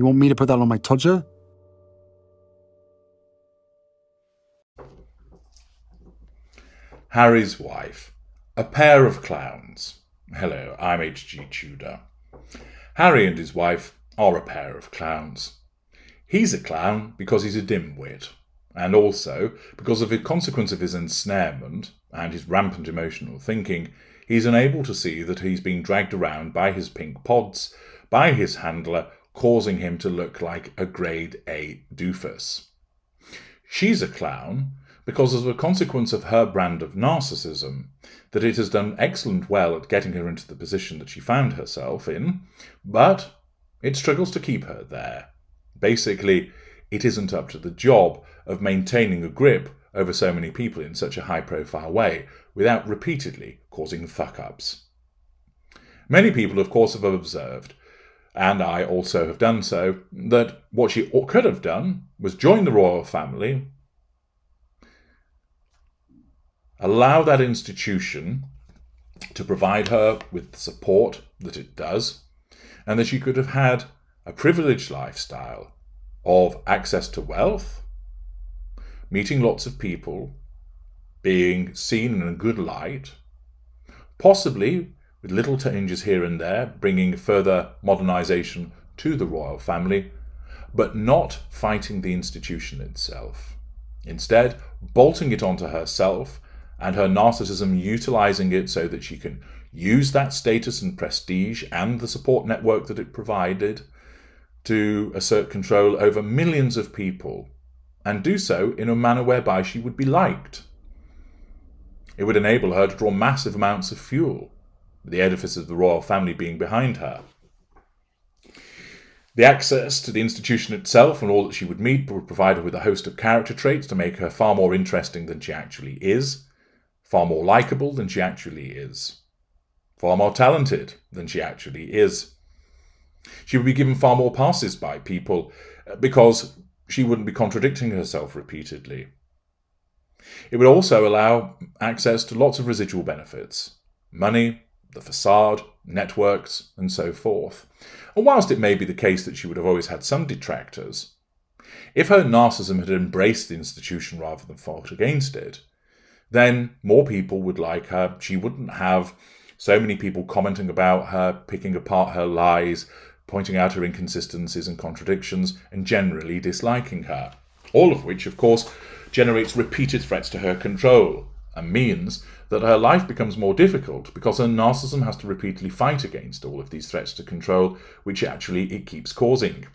You want me to put that on my Tudor? Harry's wife. A pair of clowns. Hello, I'm H.G. Tudor. Harry and his wife are a pair of clowns. He's a clown because he's a dimwit, and also because of the consequence of his ensnarement and his rampant emotional thinking, he's unable to see that he's being dragged around by his pink pods, by his handler, causing him to look like a grade A doofus. She's a clown because as a consequence of her brand of narcissism, that it has done excellent well at getting her into the position that she found herself in, but it struggles to keep her there. Basically, it isn't up to the job of maintaining a grip over so many people in such a high-profile way without repeatedly causing fuck-ups. Many people, of course, have observed, and I also have done so, that what she could have done was join the royal family, allow that institution to provide her with the support that it does, and that she could have had a privileged lifestyle of access to wealth, meeting lots of people, being seen in a good light, possibly with little changes here and there, bringing further modernisation to the royal family, but not fighting the institution itself. Instead, bolting it onto herself and her narcissism, utilising it so that she can use that status and prestige and the support network that it provided to assert control over millions of people, and do so in a manner whereby she would be liked. It would enable her to draw massive amounts of fuel, the edifice of the royal family being behind her. The access to the institution itself and all that she would meet would provide her with a host of character traits to make her far more interesting than she actually is, far more likeable than she actually is, far more talented than she actually is. She would be given far more passes by people because she wouldn't be contradicting herself repeatedly. It would also allow access to lots of residual benefits, money, the facade, networks, and so forth. And whilst it may be the case that she would have always had some detractors, if her narcissism had embraced the institution rather than fought against it, then more people would like her. She wouldn't have so many people commenting about her, picking apart her lies, pointing out her inconsistencies and contradictions, and generally disliking her. All of which, of course, generates repeated threats to her control, and means that her life becomes more difficult because her narcissism has to repeatedly fight against all of these threats to control, which actually it keeps causing.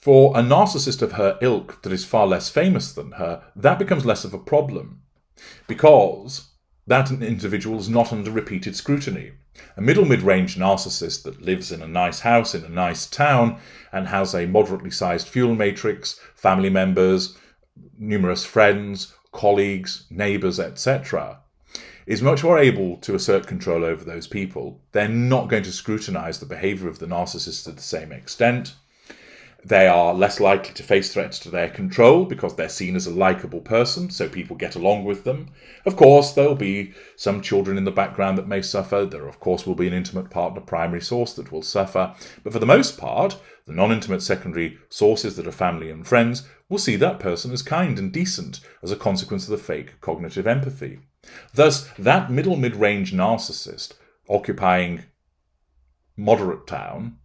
For a narcissist of her ilk that is far less famous than her, that becomes less of a problem, because that individual is not under repeated scrutiny. A mid-range narcissist that lives in a nice house in a nice town and has a moderately sized fuel matrix, family members, numerous friends, colleagues, neighbours, etc., is much more able to assert control over those people. They're not going to scrutinise the behaviour of the narcissist to the same extent. They are less likely to face threats to their control because they're seen as a likeable person, so people get along with them. Of course, there'll be some children in the background that may suffer. There, of course, will be an intimate partner primary source that will suffer. But for the most part, the non-intimate secondary sources that are family and friends will see that person as kind and decent as a consequence of the fake cognitive empathy. Thus, that mid-range narcissist occupying moderate town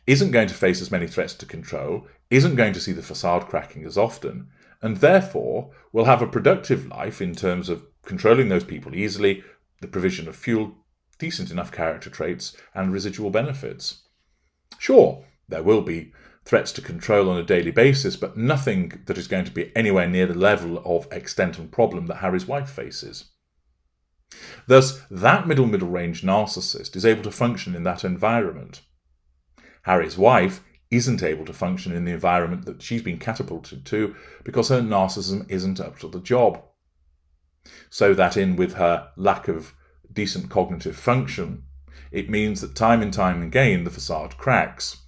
isn't going to face as many threats to control, isn't going to see the facade cracking as often, and therefore will have a productive life in terms of controlling those people easily, the provision of fuel, decent enough character traits, and residual benefits. Sure, there will be threats to control on a daily basis, but nothing that is going to be anywhere near the level of extent and problem that Harry's wife faces. Thus, that middle-range narcissist is able to function in that environment. Harry's wife isn't able to function in the environment that she's been catapulted to because her narcissism isn't up to the job. So that in with her lack of decent cognitive function, it means that time and time again the facade cracks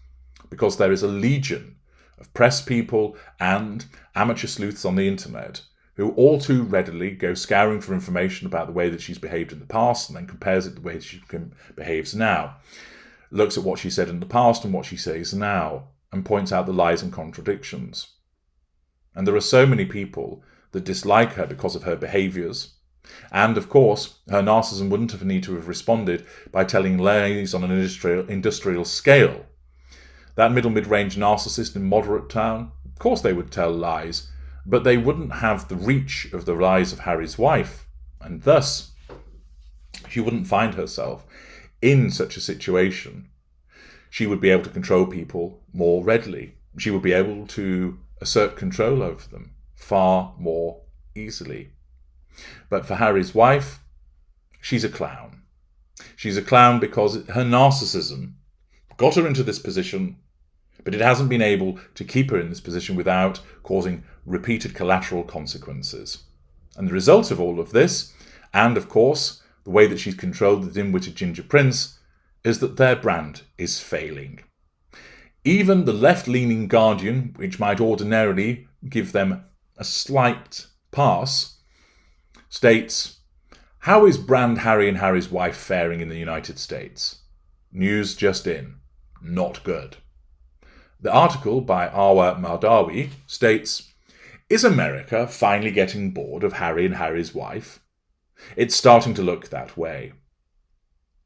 because there is a legion of press people and amateur sleuths on the internet who all too readily go scouring for information about the way that she's behaved in the past and then compares it to the way she behaves now. looks at what she said in the past and what she says now, and points out the lies and contradictions. And there are so many people that dislike her because of her behaviours. And, of course, her narcissism wouldn't have needed to have responded by telling lies on an industrial scale. That mid-range narcissist in moderate town, of course they would tell lies, but they wouldn't have the reach of the lies of Harry's wife, and thus she wouldn't find herself in such a situation. She would be able to control people more readily. She would be able to assert control over them far more easily. But for Harry's wife, she's a clown. She's a clown because her narcissism got her into this position, but it hasn't been able to keep her in this position without causing repeated collateral consequences. And the result of all of this, and of course, the way that she's controlled the dim-witted Ginger Prince, is that their brand is failing. Even the left-leaning Guardian, which might ordinarily give them a slight pass, states, "How is brand Harry and Harry's wife faring in the United States? News just in. Not good." The article by Awa Mardawi states, "Is America finally getting bored of Harry and Harry's wife? It's starting to look that way.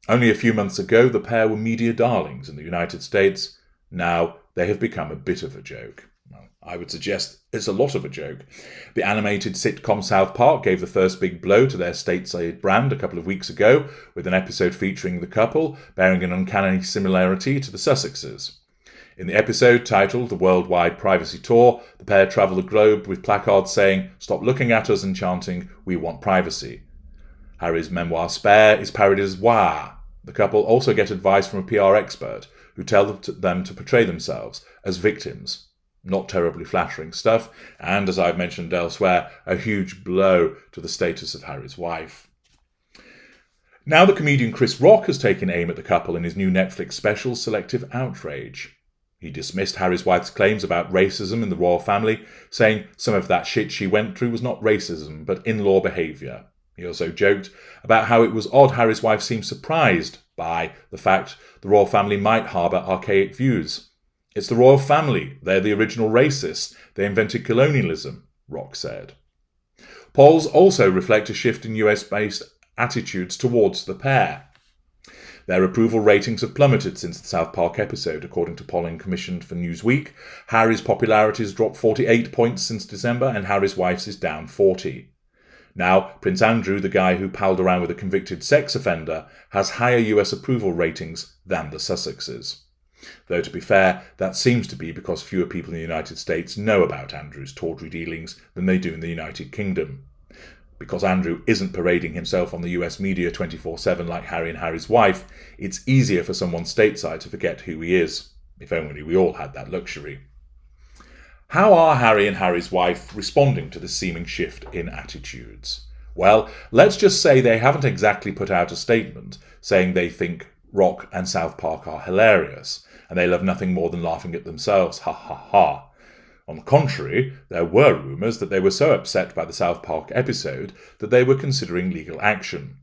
Only a few months ago, the pair were media darlings in the United States. Now they have become a bit of a joke." Well, I would suggest it's a lot of a joke. The animated sitcom South Park gave the first big blow to their stateside brand a couple of weeks ago with an episode featuring the couple, bearing an uncanny similarity to the Sussexes. In the episode, titled The Worldwide Privacy Tour, the pair travel the globe with placards saying, "Stop looking at us," and chanting, "We want privacy." Harry's memoir Spare is parodied as Wah. The couple also get advice from a PR expert who tell them to portray themselves as victims. Not terribly flattering stuff, and as I've mentioned elsewhere, a huge blow to the status of Harry's wife. Now the comedian Chris Rock has taken aim at the couple in his new Netflix special, Selective Outrage. He dismissed Harry's wife's claims about racism in the royal family, saying some of that shit she went through was not racism, but in-law behaviour. He also joked about how it was odd Harry's wife seemed surprised by the fact the royal family might harbour archaic views. "It's the royal family. They're the original racists. They invented colonialism," Rock said. Polls also reflect a shift in US-based attitudes towards the pair. Their approval ratings have plummeted since the South Park episode, according to polling commissioned for Newsweek. Harry's popularity has dropped 48 points since December, and Harry's wife's is down 40. Now, Prince Andrew, the guy who palled around with a convicted sex offender, has higher US approval ratings than the Sussexes. Though, to be fair, that seems to be because fewer people in the United States know about Andrew's tawdry dealings than they do in the United Kingdom. Because Andrew isn't parading himself on the US media 24/7 like Harry and Harry's wife, it's easier for someone stateside to forget who he is. If only we all had that luxury. How are Harry and Harry's wife responding to this seeming shift in attitudes? Well, let's just say they haven't exactly put out a statement saying they think Rock and South Park are hilarious, and they love nothing more than laughing at themselves, ha ha ha. On the contrary, there were rumours that they were so upset by the South Park episode that they were considering legal action.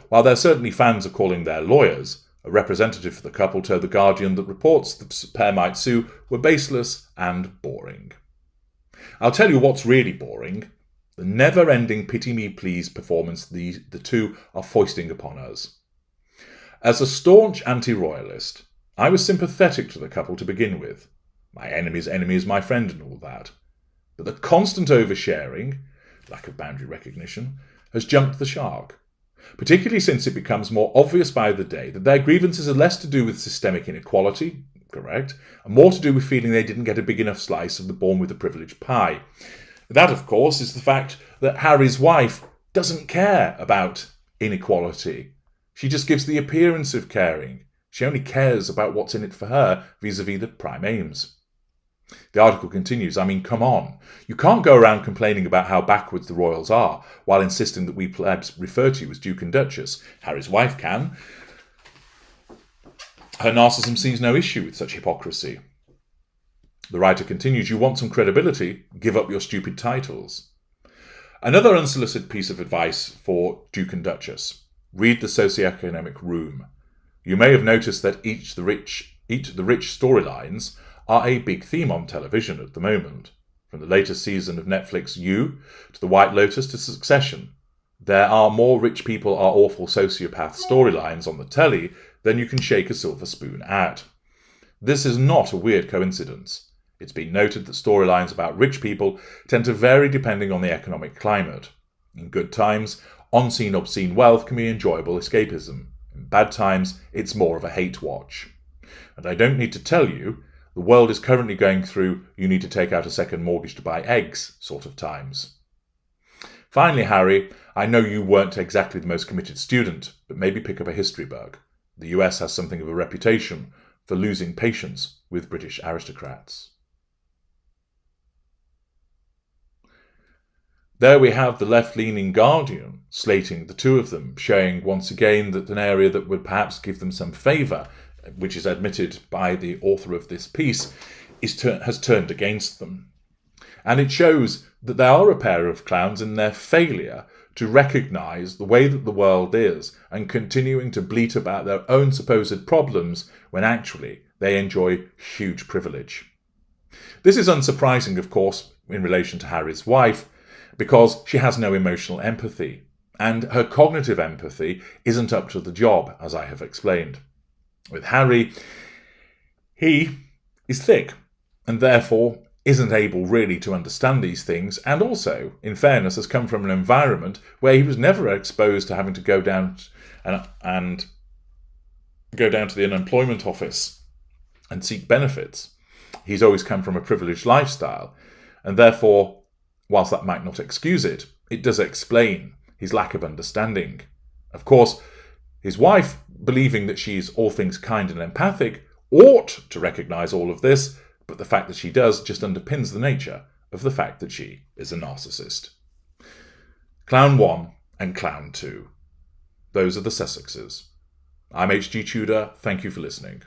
While they're certainly fans of calling their lawyers, a representative for the couple told The Guardian that reports the pair might sue were baseless and boring. I'll tell you what's really boring: the never-ending pity-me-please performance the two are foisting upon us. As a staunch anti-royalist, I was sympathetic to the couple to begin with. My enemy's enemy is my friend and all that. But the constant oversharing, lack of boundary recognition, has jumped the shark. Particularly since it becomes more obvious by the day that their grievances are less to do with systemic inequality, correct, and more to do with feeling they didn't get a big enough slice of the born with a privileged pie. That, of course, is the fact that Harry's wife doesn't care about inequality. She just gives the appearance of caring. She only cares about what's in it for her vis-à-vis the prime aims. The article continues, I mean, come on. You can't go around complaining about how backwards the royals are while insisting that we plebs refer to you as Duke and Duchess. Harry's wife can. Her narcissism sees no issue with such hypocrisy. The writer continues, you want some credibility? Give up your stupid titles. Another unsolicited piece of advice for Duke and Duchess. Read the socioeconomic room. You may have noticed that eat the rich storylines are a big theme on television at the moment. From the latest season of Netflix You to The White Lotus to Succession, there are more rich people are awful sociopath storylines on the telly than you can shake a silver spoon at. This is not a weird coincidence. It's been noted that storylines about rich people tend to vary depending on the economic climate. In good times, on-scene obscene wealth can be enjoyable escapism. In bad times, it's more of a hate watch. And I don't need to tell you, the world is currently going through you need to take out a second mortgage to buy eggs sort of times. Finally, Harry, I know you weren't exactly the most committed student, but maybe pick up a history book. The US has something of a reputation for losing patience with British aristocrats. There we have the left-leaning Guardian slating the two of them, showing once again that an area that would perhaps give them some favour, which is admitted by the author of this piece, has turned against them. And it shows that they are a pair of clowns in their failure to recognise the way that the world is and continuing to bleat about their own supposed problems when actually they enjoy huge privilege. This is unsurprising, of course, in relation to Harry's wife, because she has no emotional empathy, and her cognitive empathy isn't up to the job, as I have explained. With Harry, he is thick, and therefore isn't able really to understand these things, and also, in fairness, has come from an environment where he was never exposed to having to go down and go down to the unemployment office and seek benefits. He's always come from a privileged lifestyle, and therefore, whilst that might not excuse it, it does explain his lack of understanding. Of course, his wife, believing that she's all things kind and empathic, ought to recognise all of this, but the fact that she does just underpins the nature of the fact that she is a narcissist. Clown 1 and Clown 2. Those are the Sussexes. I'm HG Tudor. Thank you for listening.